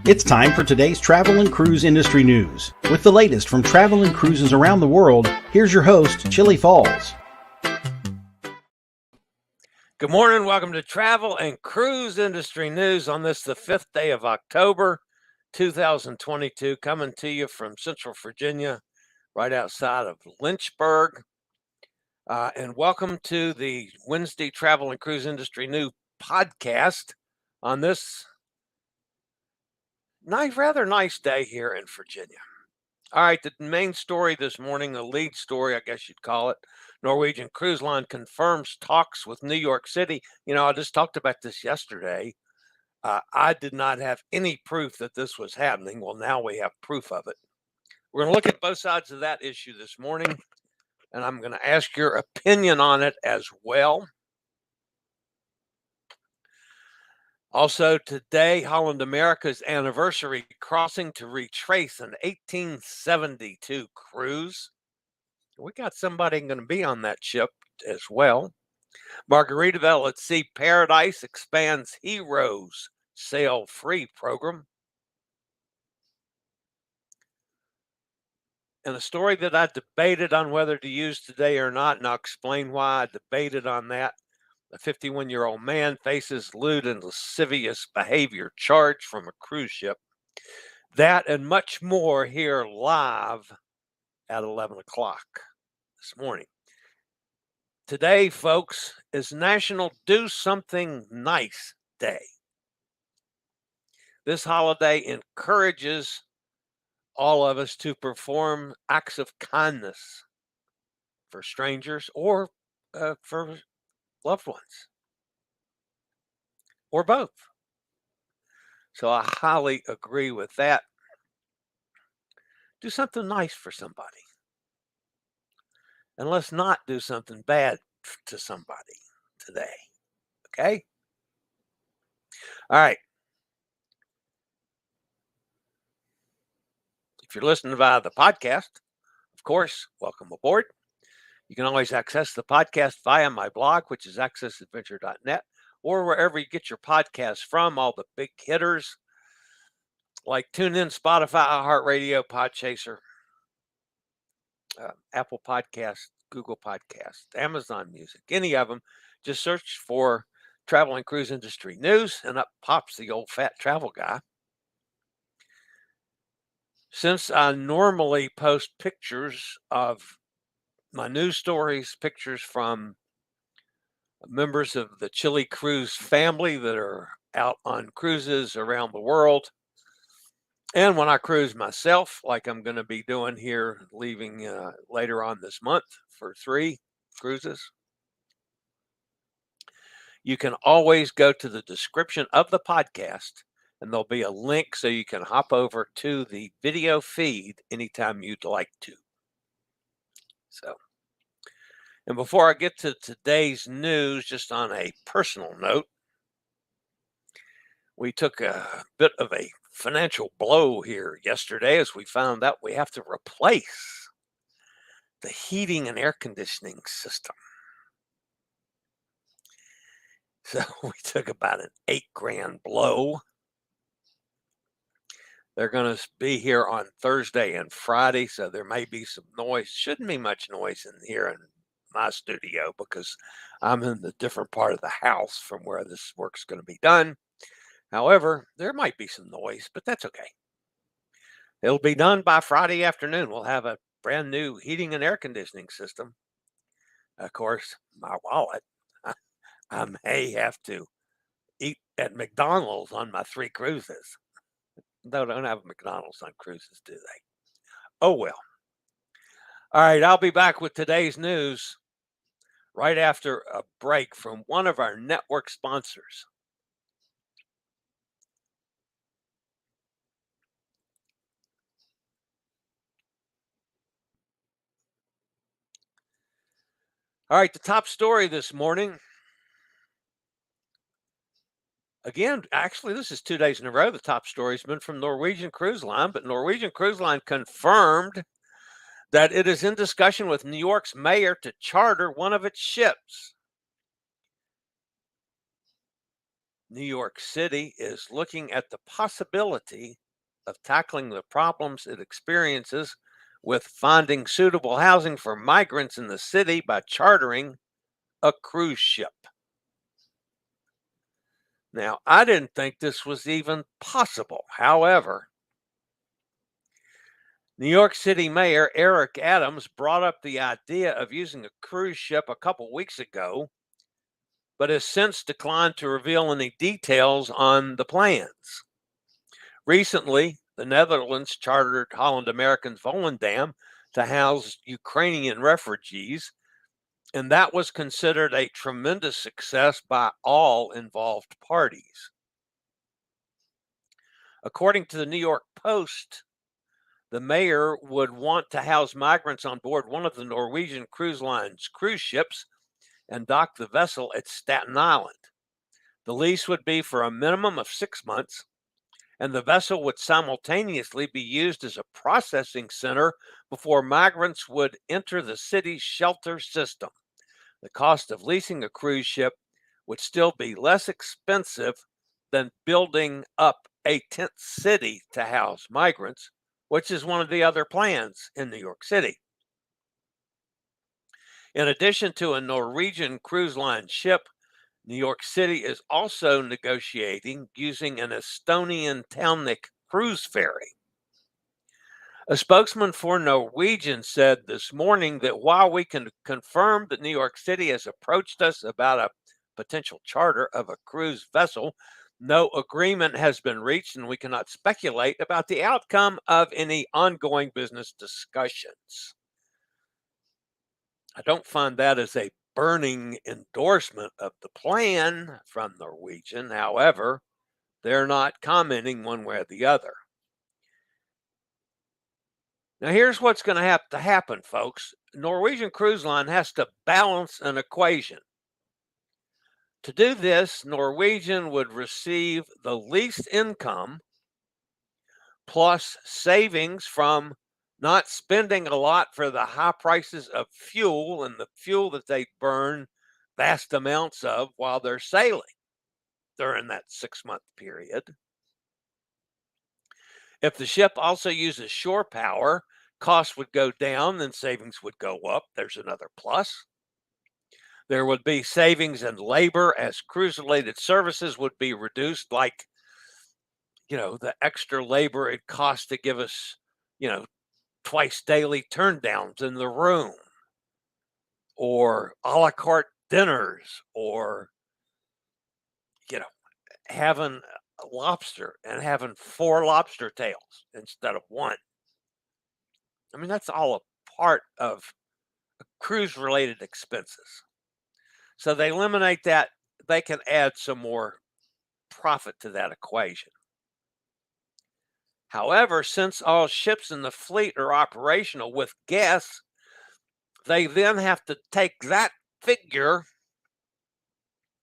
It's time for today's travel and cruise industry news. With the latest from travel and cruises around the world, here's your host, Chillie Falls. Good morning. Welcome to Travel and Cruise Industry News on this, the 5th day of October, 2022, coming to you from Central Virginia, right outside of Lynchburg. And welcome to the Wednesday Travel and Cruise Industry News podcast on this rather nice day here in Virginia. All right, the main story this morning, the lead story, I guess you'd call it, Norwegian Cruise Line confirms talks with New York City. You know, I just talked about this yesterday. I did not have any proof that this was happening. Well, now we have proof of it. We're going to look at both sides of that issue this morning, and I'm going to ask your opinion on it as well. Also today, Holland America's anniversary crossing to Retrace, an 1872 cruise. We got somebody going to be on that ship as well. Margaritaville at Sea Paradise expands Heroes sail-free program. And a story that I debated on whether to use today or not, and I'll explain why I debated on that. A 51-year-old man faces lewd and lascivious behavior charge from a cruise ship. That and much more here live at 11 o'clock this morning. Today, folks, is National Do Something Nice Day. This holiday encourages all of us to perform acts of kindness for strangers or for loved ones, or both. So I highly agree with that. Do something nice for somebody. And let's not do something bad to somebody today. Okay? All right. If you're listening via the podcast, of course, welcome aboard. You can always access the podcast via my blog, which is accessadventure.net, or wherever you get your podcasts from, all the big hitters like TuneIn, Spotify, iHeartRadio, Podchaser, Apple Podcasts, Google Podcasts, Amazon Music, any of them. Just search for Travel and Cruise Industry News, and up pops the old fat travel guy. Since I normally post pictures of my news stories, pictures from members of the Chillie Cruise family that are out on cruises around the world, and when I cruise myself, like I'm going to be doing here, leaving later on this month for 3 cruises, you can always go to the description of the podcast, and there'll be a link so you can hop over to the video feed anytime you'd like to. So, and before I get to today's news, just on a personal note, we took a bit of a financial blow here yesterday as we found out we have to replace the heating and air conditioning system. So we took about an $8,000 blow. They're going to be here on Thursday and Friday, so there may be some noise. Shouldn't be much noise in here in my studio because I'm in the different part of the house from where this work's going to be done. However, there might be some noise, but that's okay. It'll be done by Friday afternoon. We'll have a brand new heating and air conditioning system. Of course, my wallet, I may have to eat at McDonald's on my 3 cruises. They don't have McDonald's on cruises, do they? Oh, well. All right, I'll be back with today's news right after a break from one of our network sponsors. All right, the top story this morning. Again, actually, this is 2 days in a row. The top story has been from Norwegian Cruise Line, but Norwegian Cruise Line confirmed that it is in discussion with New York's mayor to charter one of its ships. New York City is looking at the possibility of tackling the problems it experiences with finding suitable housing for migrants in the city by chartering a cruise ship. Now, I didn't think this was even possible. However, New York City Mayor Eric Adams brought up the idea of using a cruise ship a couple weeks ago, but has since declined to reveal any details on the plans. Recently, the Netherlands chartered Holland Americans Volendam to house Ukrainian refugees, and that was considered a tremendous success by all involved parties. According to the New York Post, the mayor would want to house migrants on board one of the Norwegian Cruise Line's cruise ships and dock the vessel at Staten Island. The lease would be for a minimum of 6 months, and the vessel would simultaneously be used as a processing center before migrants would enter the city's shelter system. The cost of leasing a cruise ship would still be less expensive than building up a tent city to house migrants, which is one of the other plans in New York City. In addition to a Norwegian Cruise Line ship, New York City is also negotiating using an Estonian Talnik cruise ferry. A spokesman for Norwegian said this morning that while we can confirm that New York City has approached us about a potential charter of a cruise vessel, no agreement has been reached, and we cannot speculate about the outcome of any ongoing business discussions. I don't find that as a burning endorsement of the plan from Norwegian. However, they're not commenting one way or the other. Now, here's what's going to have to happen, folks. Norwegian Cruise Line has to balance an equation. To do this, Norwegian would receive the least income plus savings from not spending a lot for the high prices of fuel and the fuel that they burn vast amounts of while they're sailing during that 6-month period. If the ship also uses shore power, costs would go down and savings would go up. There's another plus. There would be savings in labor as cruise-related services would be reduced, like, the extra labor it costs to give us, twice daily turndowns in the room, or a la carte dinners, or, having a lobster and having 4 lobster tails instead of 1. I mean, that's all a part of cruise-related expenses. So they eliminate that, they can add some more profit to that equation. However, since all ships in the fleet are operational with guests, they then have to take that figure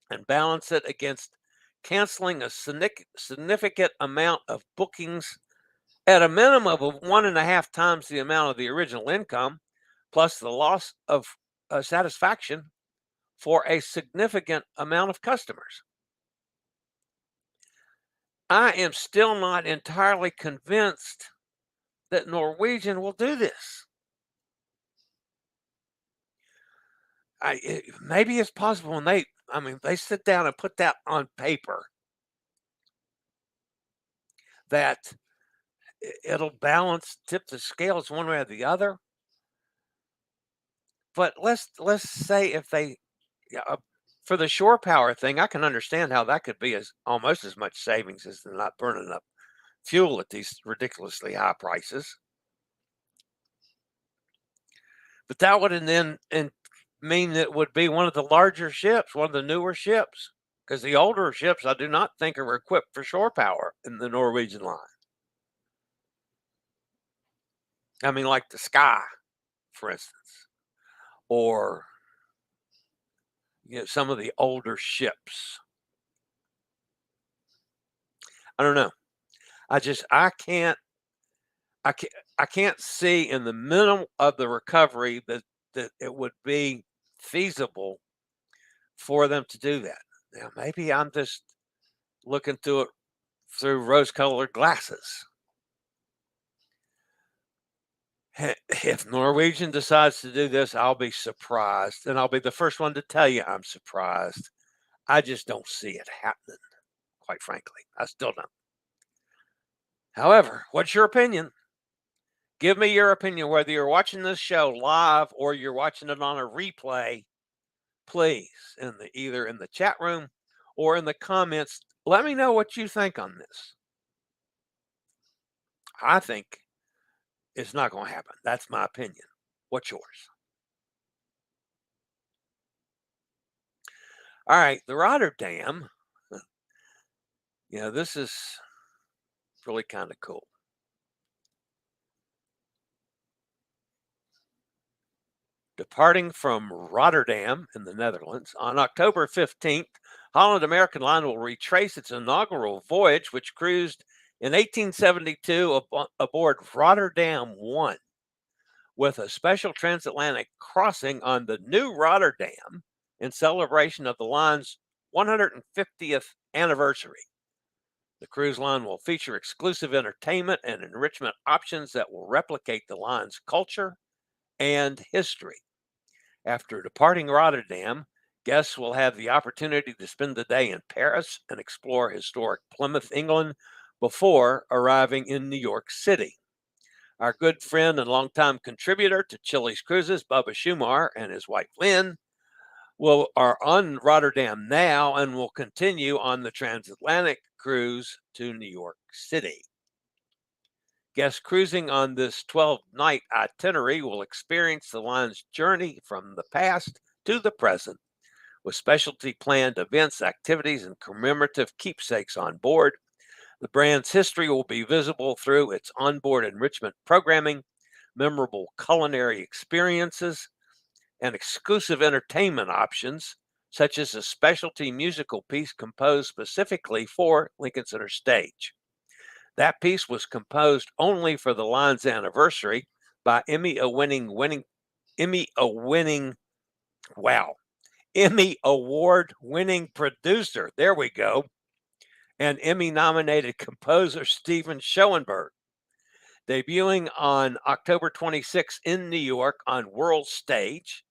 and balance it against canceling a significant amount of bookings at a minimum of 1.5 times the amount of the original income, plus the loss of satisfaction for a significant amount of customers. I am still not entirely convinced that Norwegian will do this. Maybe it's possible when they sit down and put that on paper that it'll tip the scales one way or the other. But let's say if they, for the shore power thing, I can understand how that could be almost as much savings as they're not burning up fuel at these ridiculously high prices. But that would then mean that it would be one of the larger ships, one of the newer ships, because the older ships I do not think are equipped for shore power in the Norwegian line. I mean, like the Sky, for instance, or some of the older ships. I don't know. I can't see in the middle of the recovery that it would be feasible for them to do that. Now, maybe I'm just looking through it through rose-colored glasses. If Norwegian decides to do this, I'll be surprised, and I'll be the first one to tell you I'm surprised. I just don't see it happening, quite frankly. I still don't. However, what's your opinion? Give me your opinion, whether you're watching this show live or you're watching it on a replay. Please, either in the chat room or in the comments, let me know what you think on this. I think it's not going to happen. That's my opinion. What's yours? All right, the Rotterdam. This is really kind of cool. Departing from Rotterdam in the Netherlands on October 15th, Holland American Line will retrace its inaugural voyage, which cruised in 1872 aboard Rotterdam 1, with a special transatlantic crossing on the new Rotterdam in celebration of the line's 150th anniversary. The cruise line will feature exclusive entertainment and enrichment options that will replicate the line's culture and history. After departing Rotterdam, guests will have the opportunity to spend the day in Paris and explore historic Plymouth, England, before arriving in New York City. Our good friend and longtime contributor to Chillie's Cruises, Bubba Schumar, and his wife Lynn are on Rotterdam now and will continue on the transatlantic cruise to New York City. Guests cruising on this 12-night itinerary will experience the line's journey from the past to the present, with specialty planned events, activities, and commemorative keepsakes on board. The brand's history will be visible through its onboard enrichment programming, memorable culinary experiences, and exclusive entertainment options, such as a specialty musical piece composed specifically for Lincoln Center Stage. That piece was composed only for the line's anniversary by Emmy Award-winning producer, there we go, and Emmy-nominated composer Steven Schoenberg. Debuting on October 26 in New York on World Stage,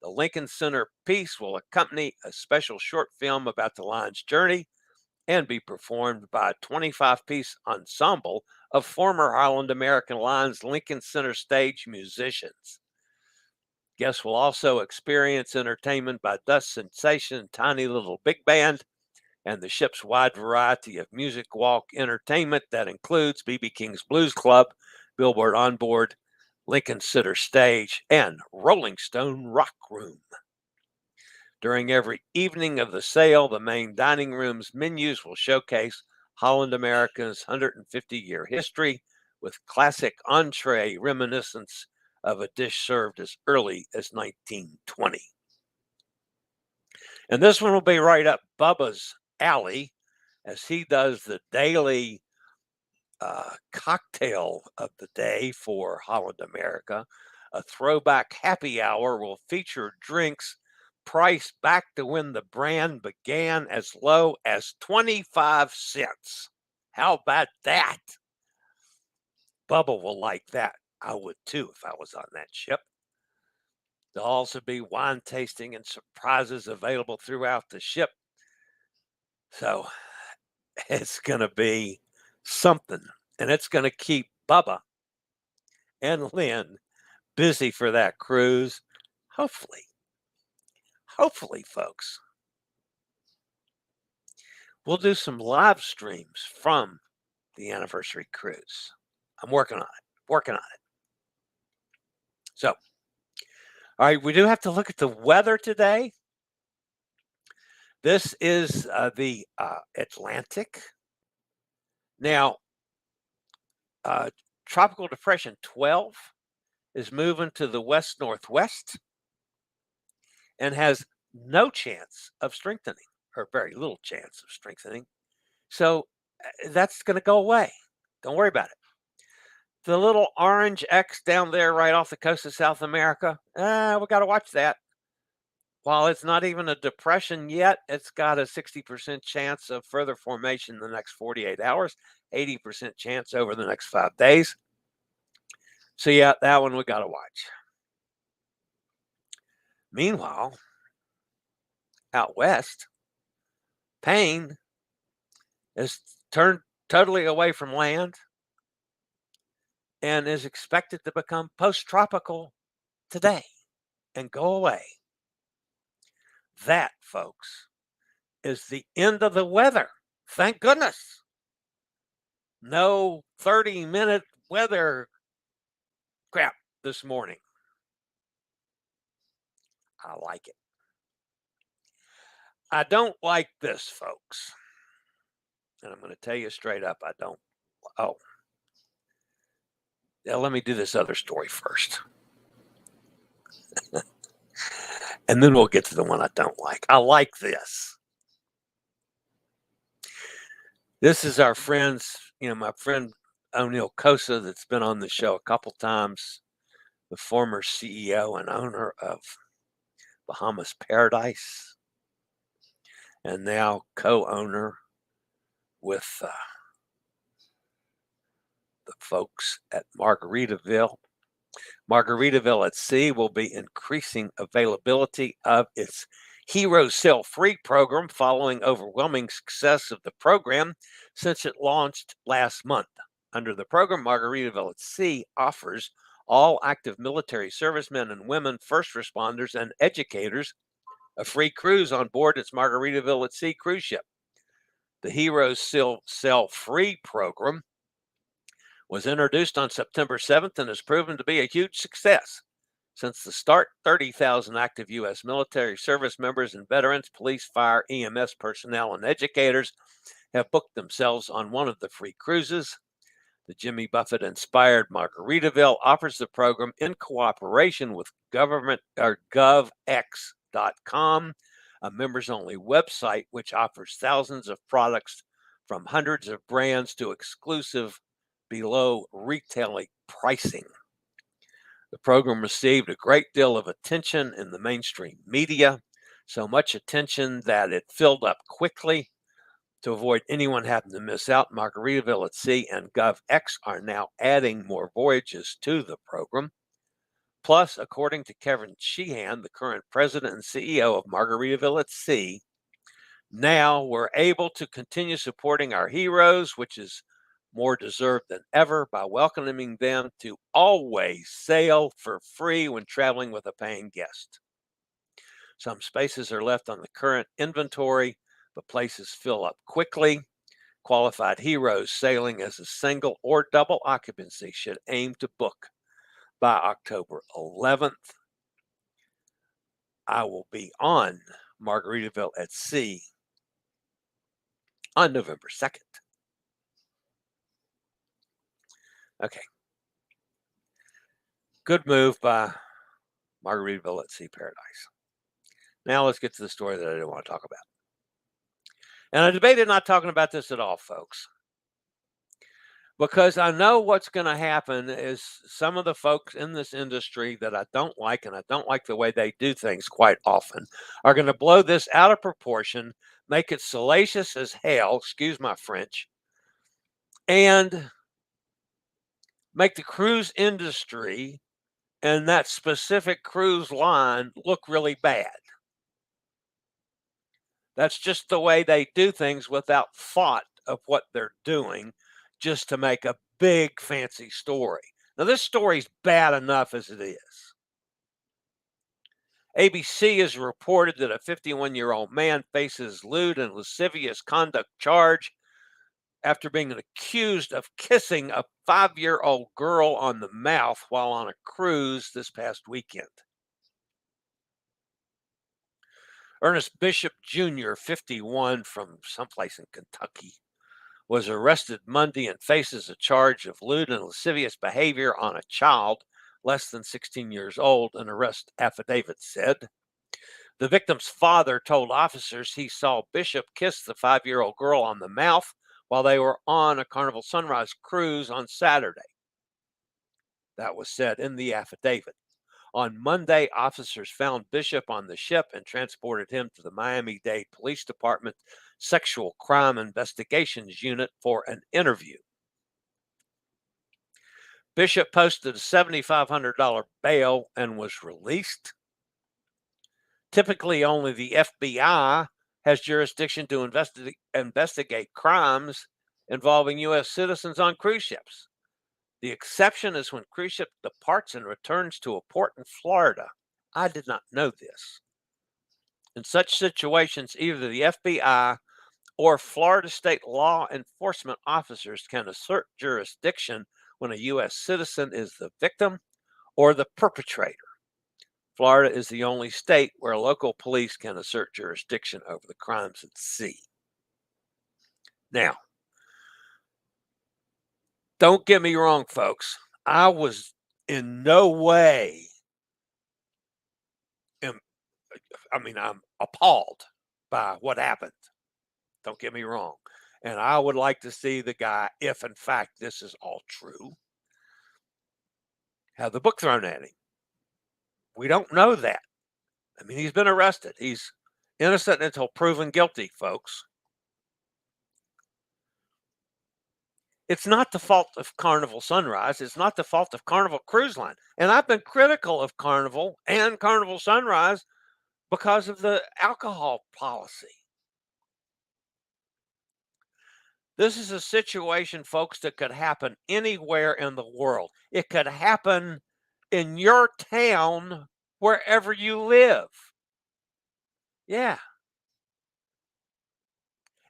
the Lincoln Center piece will accompany a special short film about the line's journey and be performed by a 25-piece ensemble of former Holland American Line's Lincoln Center Stage musicians. Guests will also experience entertainment by Dust Sensation Tiny Little Big Band and the ship's wide variety of music walk entertainment that includes B.B. King's Blues Club, Billboard Onboard, Lincoln Center Stage, and Rolling Stone Rock Room. During every evening of the sail, the main dining room's menus will showcase Holland America's 150-year history with classic entree reminiscence of a dish served as early as 1920. And this one will be right up Bubba's alley as he does the daily cocktail of the day for Holland America. A throwback happy hour will feature drinks priced back to when the brand began, as low as 25 cents. How about that? Bubba will like that. I would too if I was on that ship. There'll also be wine tasting and surprises available throughout the ship. So it's going to be something, and it's going to keep Bubba and Lynn busy for that cruise. Hopefully, folks, we'll do some live streams from the anniversary cruise. I'm working on it. So, all right, we do have to look at the weather today. This is the Atlantic. Now, Tropical Depression 12 is moving to the west-northwest and has no chance of strengthening, or very little chance of strengthening. So that's going to go away. Don't worry about it. The little orange X down there right off the coast of South America, we got to watch that. While it's not even a depression yet, it's got a 60% chance of further formation in the next 48 hours, 80% chance over the next 5 days. So yeah, that one we got to watch. Meanwhile, out west, Payne is turned totally away from land and is expected to become post-tropical today and go away. That, folks, is the end of the weather. Thank goodness. No 30-minute weather crap this morning. I like it. I don't like this, folks. And I'm going to tell you straight up, I don't. Oh. Yeah, let me do this other story first. And then we'll get to the one I don't like. I like this. This is our friends, my friend O'Neill Cosa that's been on the show a couple times, the former CEO and owner of Bahamas Paradise, and now co-owner with the folks at Margaritaville. Margaritaville at Sea will be increasing availability of its Hero Sail Free program following overwhelming success of the program since it launched last month. Under the program, Margaritaville at Sea offers all active military servicemen and women, first responders, and educators a free cruise on board its Margaritaville at Sea cruise ship. The Hero Sail Free program was introduced on September 7th and has proven to be a huge success. Since the start, 30,000 active U.S. military service members and veterans, police, fire, EMS personnel, and educators have booked themselves on one of the free cruises. The Jimmy Buffett-inspired Margaritaville offers the program in cooperation with GovX.com, a members-only website which offers thousands of products from hundreds of brands to exclusive below retailing pricing. The program received a great deal of attention in the mainstream media, so much attention that it filled up quickly. To avoid anyone having to miss out, Margaritaville at Sea and GovX are now adding more voyages to the program. Plus, according to Kevin Sheehan, the current president and CEO of Margaritaville at Sea, now we're able to continue supporting our heroes, which is more deserved than ever, by welcoming them to always sail for free when traveling with a paying guest. Some spaces are left on the current inventory, but places fill up quickly. Qualified heroes sailing as a single or double occupancy should aim to book by October 11th. I will be on Margaritaville at Sea on November 2nd. Okay. Good move by Margaritaville at Sea Paradise. Now let's get to the story that I didn't want to talk about. And I debated not talking about this at all, folks, because I know what's going to happen is some of the folks in this industry that I don't like, and I don't like the way they do things quite often, are going to blow this out of proportion, make it salacious as hell, excuse my French, and make the cruise industry and that specific cruise line look really bad. That's just the way they do things without thought of what they're doing, just to make a big fancy story. Now, this story's bad enough as it is. ABC has reported that a 51-year-old man faces lewd and lascivious conduct charge after being accused of kissing a 5-year-old girl on the mouth while on a cruise this past weekend. Ernest Bishop Jr., 51, from someplace in Kentucky, was arrested Monday and faces a charge of lewd and lascivious behavior on a child less than 16 years old, an arrest affidavit said. The victim's father told officers he saw Bishop kiss the 5-year-old girl on the mouth while they were on a Carnival Sunrise cruise on Saturday. That was said in the affidavit. On Monday, officers found Bishop on the ship and transported him to the Miami-Dade Police Department Sexual Crime Investigations Unit for an interview. Bishop posted a $7,500 bail and was released. Typically, only the FBI has jurisdiction to investigate crimes involving U.S. citizens on cruise ships. The exception is when cruise ship departs and returns to a port in Florida. I did not know this. In such situations, either the FBI or Florida state law enforcement officers can assert jurisdiction when a U.S. citizen is the victim or the perpetrator. Florida is the only state where local police can assert jurisdiction over the crimes at sea. Now, don't get me wrong, folks. I was in no way, I'm appalled by what happened. Don't get me wrong. And I would like to see the guy, if in fact this is all true, have the book thrown at him. We don't know that. I mean, he's been arrested. He's innocent until proven guilty, folks. It's not the fault of Carnival Sunrise. It's not the fault of Carnival Cruise Line. And I've been critical of Carnival and Carnival Sunrise because of the alcohol policy. This is a situation, folks, that could happen anywhere in the world. It could happen in your town, wherever you live. Yeah.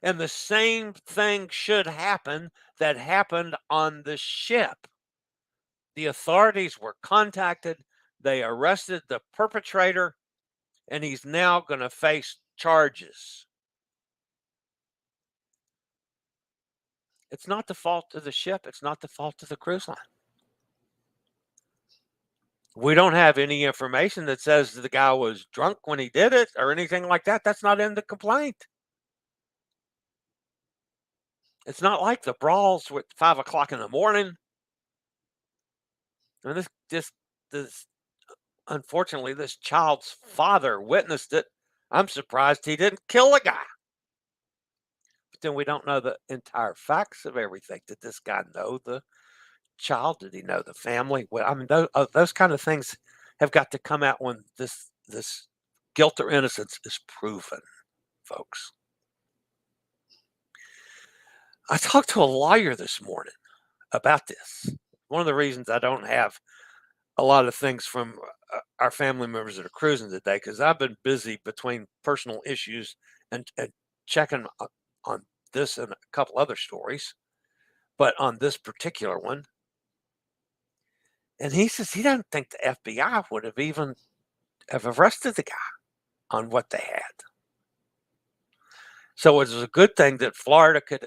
And the same thing should happen that happened on the ship. The authorities were contacted. They arrested the perpetrator, and he's now going to face charges. It's not the fault of the ship. It's not the fault of the cruise line. We don't have any information that says the guy was drunk when he did it or anything like that. That's not in the complaint. It's not like the brawls at 5 o'clock in the morning. And this unfortunately, this child's father witnessed it. I'm surprised he didn't kill the guy. But then we don't know the entire facts of everything. Did this guy know the child? Did he know the family? Well, I mean, those kind of things have got to come out when this guilt or innocence is proven, folks. I talked to a lawyer this morning about this. One of the reasons I don't have a lot of things from our family members that are cruising today, because I've been busy between personal issues and checking on this and a couple other stories, but on this particular one. And he says he doesn't think the FBI would have even have arrested the guy on what they had. So it was a good thing that Florida could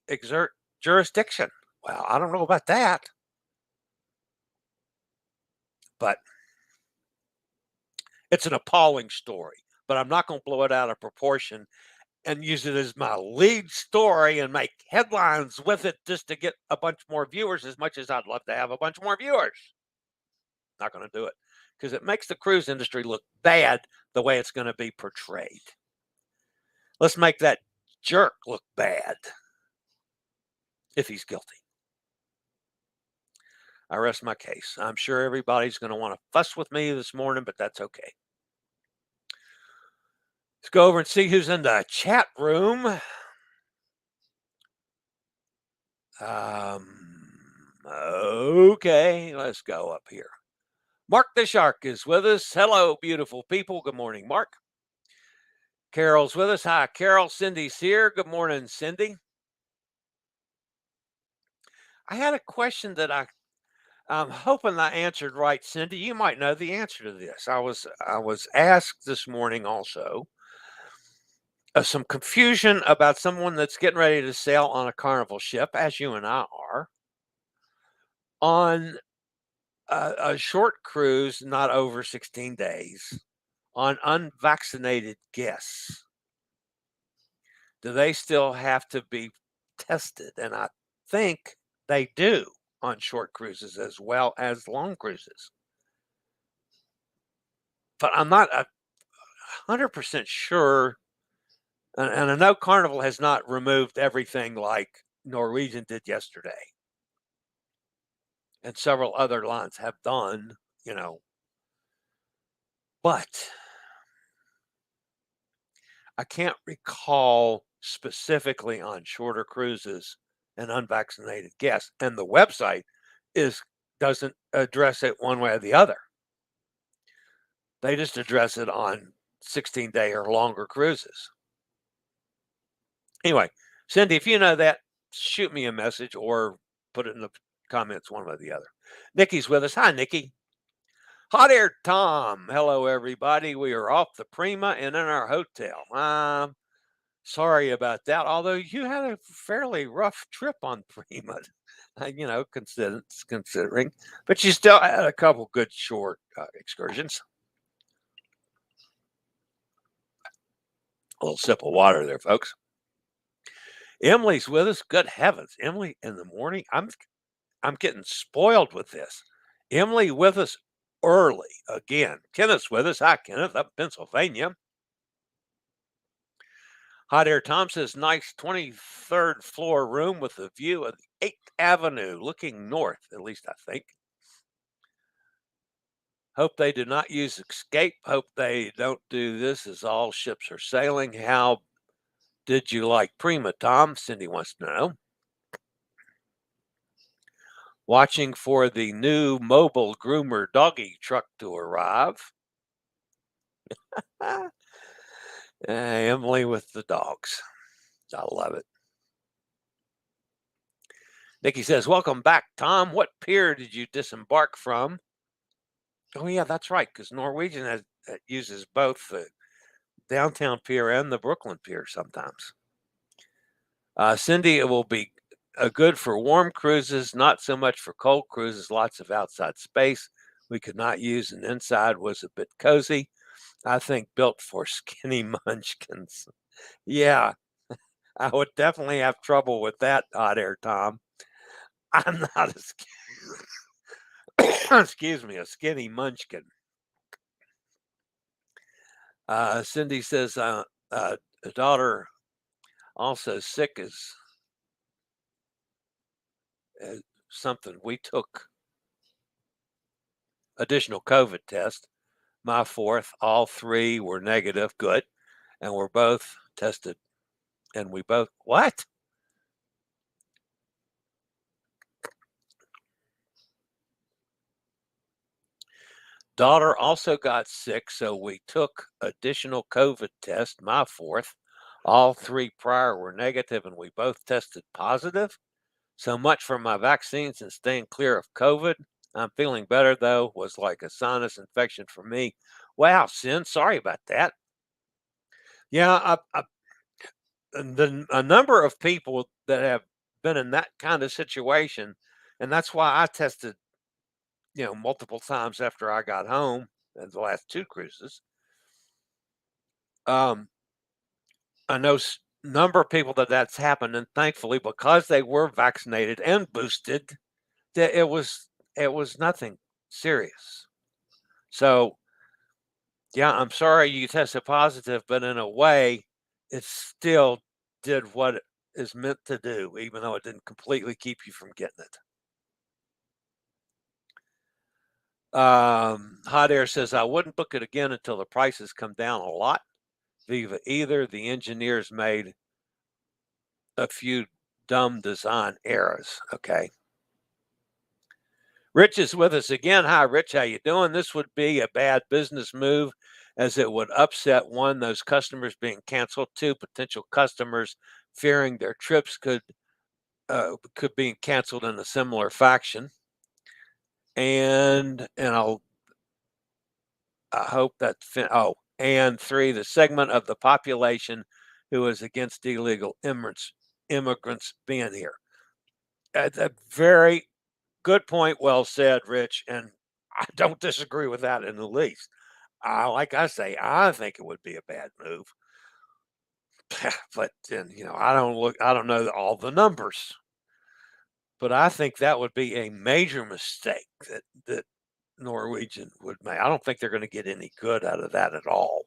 exert jurisdiction. Well, I don't know about that. But it's an appalling story. But I'm not going to blow it out of proportion and use it as my lead story and make headlines with it just to get a bunch more viewers, as much as I'd love to have a bunch more viewers. Not going to do it because it makes the cruise industry look bad the way it's going to be portrayed. Let's make that jerk look bad if he's guilty. I rest my case. I'm sure everybody's going to want to fuss with me this morning, but that's okay. Let's go over and see who's in the chat room. Okay, let's go up here. Mark the Shark is with us. Hello, beautiful people. Good morning, Mark. Carol's with us. Hi, Carol. Cindy's here. Good morning, Cindy. I had a question that I'm hoping I answered right, Cindy. You might know the answer to this. I was asked this morning also some confusion about someone that's getting ready to sail on a Carnival ship, as you and I are, on a short cruise, not over 16 days, on unvaccinated guests. Do they still have to be tested? And I think they do on short cruises as well as long cruises. but I'm not 100% sure. And I know Carnival has not removed everything like Norwegian did yesterday. And several other lines have done, but I can't recall specifically on shorter cruises and unvaccinated guests. And the website doesn't address it one way or the other. They just address it on 16-day or longer cruises. Anyway, Cindy, if you know that, shoot me a message or put it in the comments, one way or the other. Nikki's with us. Hi, Nikki. Hot Air Tom. Hello, everybody. We are off the Prima and in our hotel. Sorry about that. Although you had a fairly rough trip on Prima, considering, but you still had a couple good short excursions. A little sip of water there, folks. Emily's with us. Good heavens, Emily in the morning. I'm getting spoiled with this. Emily with us early again. Kenneth's with us. Hi, Kenneth, up in Pennsylvania. Hot Air Tom says, nice 23rd floor room with a view of the 8th Avenue looking north, at least I think. Hope they do not use escape. Hope they don't do this as all ships are sailing. How did you like Prima, Tom? Cindy wants to know. Watching for the new mobile groomer doggy truck to arrive. Emily with the dogs. I love it. Nikki says, welcome back, Tom. What pier did you disembark from? Oh, yeah, that's right, because Norwegian uses both the downtown pier and the Brooklyn pier sometimes. Cindy, it will be good for warm cruises, not so much for cold cruises. Lots of outside space we could not use, and inside was a bit cozy. I think built for skinny munchkins. Yeah, I would definitely have trouble with that, Hot Air Tom. I'm not excuse me, a skinny munchkin. Cindy says, a daughter also sick is something. We took additional COVID test. My fourth, all 3 were negative. Good. And we're both tested. And we both, what? Daughter also got sick, so we took additional COVID test, my fourth. All 3 prior were negative, and we both tested positive. So much for my vaccines and staying clear of COVID. I'm feeling better, though. Was like a sinus infection for me. Wow, Sin, sorry about that. Yeah, a number of people that have been in that kind of situation, and that's why I tested, multiple times after I got home in the last 2 cruises. I know number of people that's happened, and thankfully, because they were vaccinated and boosted, that it was nothing serious. So, yeah, I'm sorry you tested positive, but in a way, it still did what it is meant to do, even though it didn't completely keep you from getting it. Hot Air says, I wouldn't book it again until the prices come down a lot. Viva either. The engineers made a few dumb design errors. Okay. Rich is with us again. Hi, Rich. How you doing? This would be a bad business move as it would upset, 1, those customers being canceled, 2, potential customers fearing their trips could be canceled in a similar fashion. And I hope that and 3, the segment of the population who is against illegal immigrants being here. That's a very good point. Well said, Rich. And I don't disagree with that in the least. Like I say, I think it would be a bad move. But then, I don't know all the numbers. But I think that would be a major mistake that Norwegian would make. I don't think they're going to get any good out of that at all,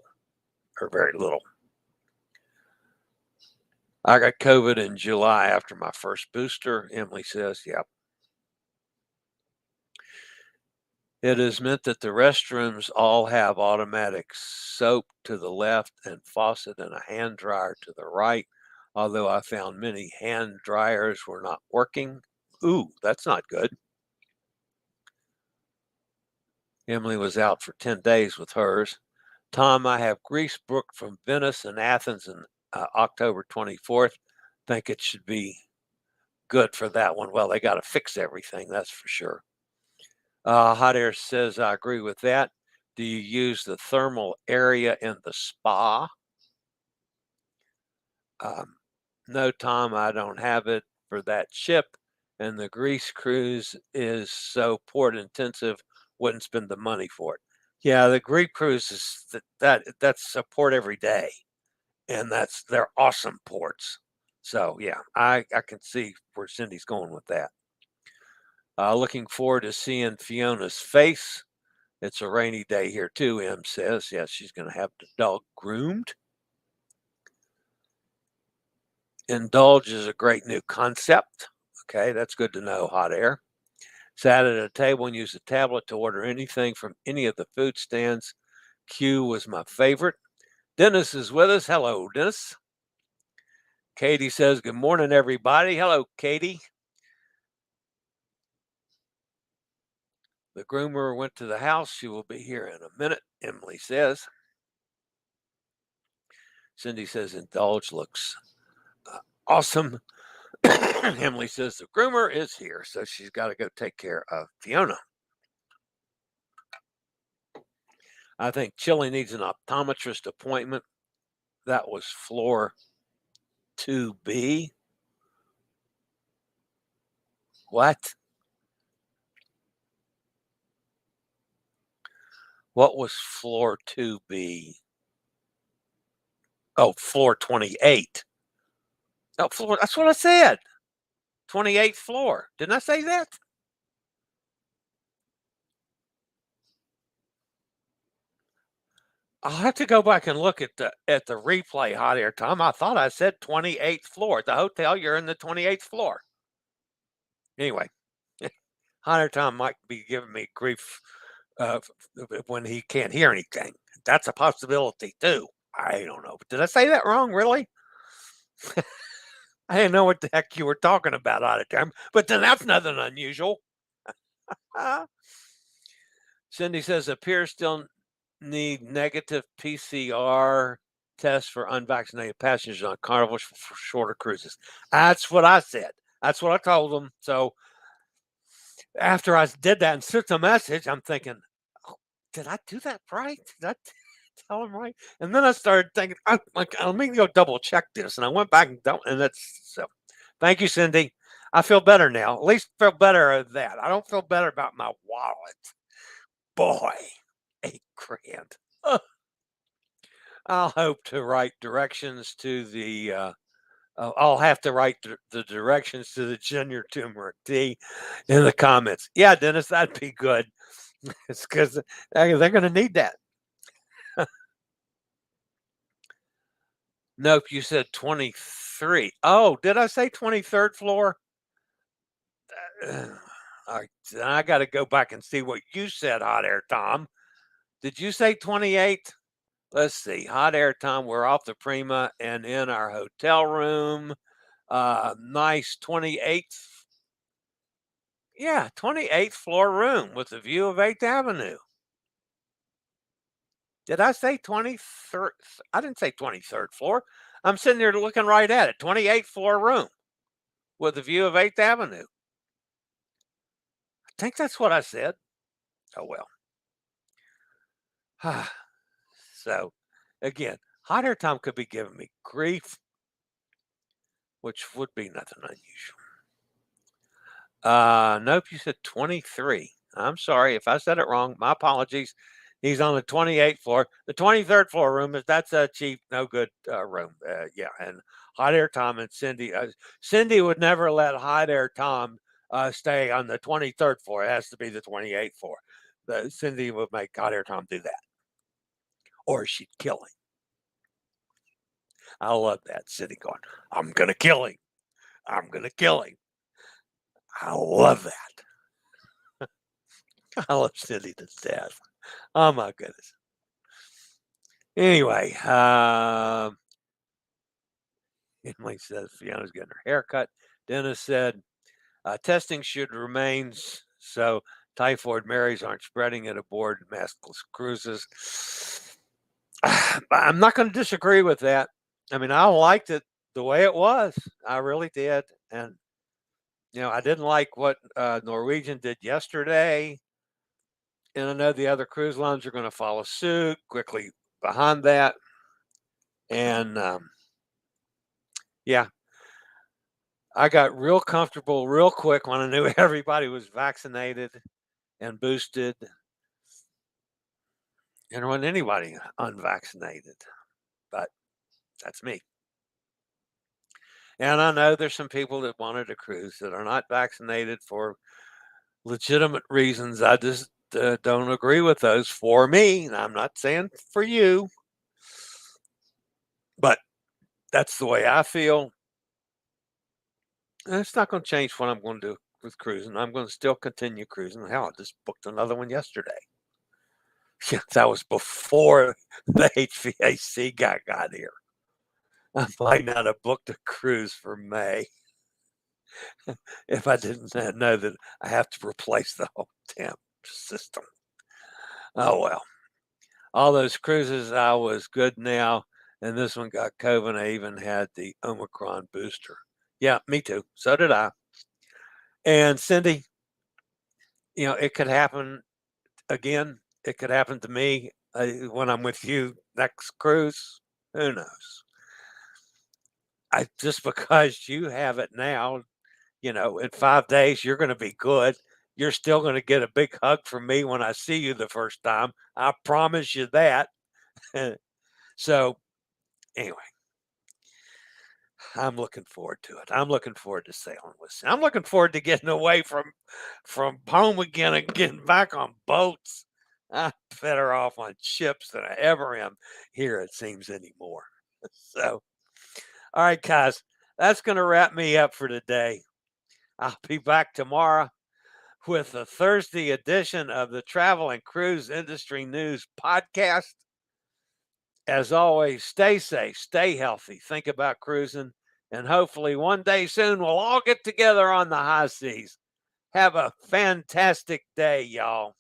or very little. I got COVID in July after my first booster. Emily says, yep. It is meant that the restrooms all have automatic soap to the left and faucet and a hand dryer to the right, although I found many hand dryers were not working. Ooh, that's not good. Emily was out for 10 days with hers. Tom, I have Greece booked from Venice and Athens in October 24th. Think it should be good for that one. Well, they got to fix everything, that's for sure. Hot Air says, I agree with that. Do you use the thermal area in the spa? No, Tom, I don't have it for that ship. And the Greece cruise is so port intensive, wouldn't spend the money for it. Yeah, the Greek cruise is that's a port every day, and they're awesome ports. So yeah, I can see where Cindy's going with that. Looking forward to seeing Fiona's face. It's a rainy day here too, Em says. Yes, she's going to have the dog groomed. Indulge is a great new concept. Okay, that's good to know, Hot Air. Sat at a table and used a tablet to order anything from any of the food stands. Q was my favorite. Dennis is with us. Hello, Dennis. Katie says, good morning, everybody. Hello, Katie. The groomer went to the house. She will be here in a minute, Emily says. Cindy says, Indulge looks awesome. Emily says, the groomer is here, so she's got to go take care of Fiona. I think Chillie needs an optometrist appointment. That was floor 2B. What? What was floor 2B? Oh, floor 28. Oh, floor. That's what I said. 28th floor. Didn't I say that? I'll have to go back and look at the replay, Hot Air Tom. I thought I said 28th floor. At the hotel, you're in the 28th floor. Anyway, Hot Air Tom might be giving me grief when he can't hear anything. That's a possibility too. I don't know. Did I say that wrong? Really? I didn't know what the heck you were talking about, Hot Air Tom. But then that's nothing unusual. Cindy says, appears still need negative PCR tests for unvaccinated passengers on Carnival for shorter cruises. That's what I said. That's what I told them. So after I did that and sent a message, I'm thinking, oh, did I do that right? Did I tell them right? And then I started thinking, let me go double check this. And I went back and that's so. Thank you, Cindy. I feel better now. At least feel better of that. I don't feel better about my wallet. Boy, $8,000. I'll hope to write directions to the. I'll have to write the directions to the junior turmeric tea in the comments. Yeah, Dennis, that'd be good. It's because they're going to need that. Nope, you said 23. Oh, did I say 23rd floor? I got to go back and see what you said, Hot Air Tom. Did you say 28? Let's see. Hot Air Tom, we're off the Prima and in our hotel room. Nice 28th. Yeah, 28th floor room with a view of 8th Avenue. Did I say 23rd? I didn't say 23rd floor. I'm sitting there looking right at it. 28th floor room with a view of 8th Avenue. I think that's what I said. Oh, well. So, again, Hot Air Tom could be giving me grief, which would be nothing unusual. Nope, you said 23. I'm sorry if I said it wrong. My apologies. He's on the 28th floor. The 23rd floor room that's a cheap, no good room. Yeah, and Hot Air Tom and Cindy. Cindy would never let Hot Air Tom stay on the 23rd floor. It has to be the 28th floor. that Cindy would make God Air Tom do that, or she'd kill him. I love that. Cindy going, I'm going to kill him. I'm going to kill him. I love that. I love Cindy to death. Oh, my goodness. Anyway, Emily says Fiona's getting her hair cut. Dennis said, testing should remain so typhoid Marys aren't spreading it aboard maskless cruises. I'm not going to disagree with that. I mean, I liked it the way it was. I really did. And, I didn't like what Norwegian did yesterday. And I know the other cruise lines are going to follow suit quickly behind that. And, yeah, I got real comfortable real quick when I knew everybody was vaccinated and boosted. And there wasn't anybody unvaccinated. But that's me. And I know there's some people that wanted to cruise that are not vaccinated for legitimate reasons. I just don't agree with those for me. And I'm not saying for you, but that's the way I feel. And it's not going to change what I'm going to do with cruising. I'm going to still continue cruising. Hell, I just booked another one yesterday. That was before the HVAC guy got here. I might not have booked a cruise for May if I didn't know that I have to replace the whole damn system. Oh, well. All those cruises, I was good now, and this one got COVID. I even had the Omicron booster. Yeah, me too. So did I. And Cindy, it could happen again. It could happen to me when I'm with you next cruise. Who knows? Just because you have it now, in 5 days, you're going to be good. You're still going to get a big hug from me when I see you the first time. I promise you that. So, anyway, I'm looking forward to it. I'm looking forward to sailing with you. I'm looking forward to getting away from home again and getting back on boats. I'm better off on ships than I ever am here, it seems, anymore. So, all right, guys, that's going to wrap me up for today. I'll be back tomorrow with the Thursday edition of the Travel and Cruise Industry News Podcast. As always, stay safe, stay healthy, think about cruising, and hopefully one day soon we'll all get together on the high seas. Have a fantastic day, y'all.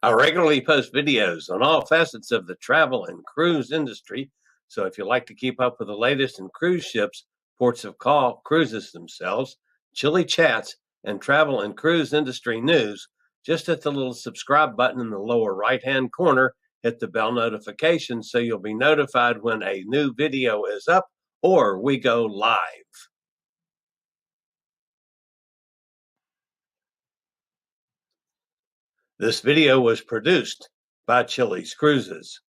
I regularly post videos on all facets of the travel and cruise industry, so if you'd like to keep up with the latest in cruise ships, ports of call, cruises themselves, Chillie chats, and travel and cruise industry news, just hit the little subscribe button in the lower right-hand corner, hit the bell notification so you'll be notified when a new video is up or we go live. This video was produced by Chillie's Cruises.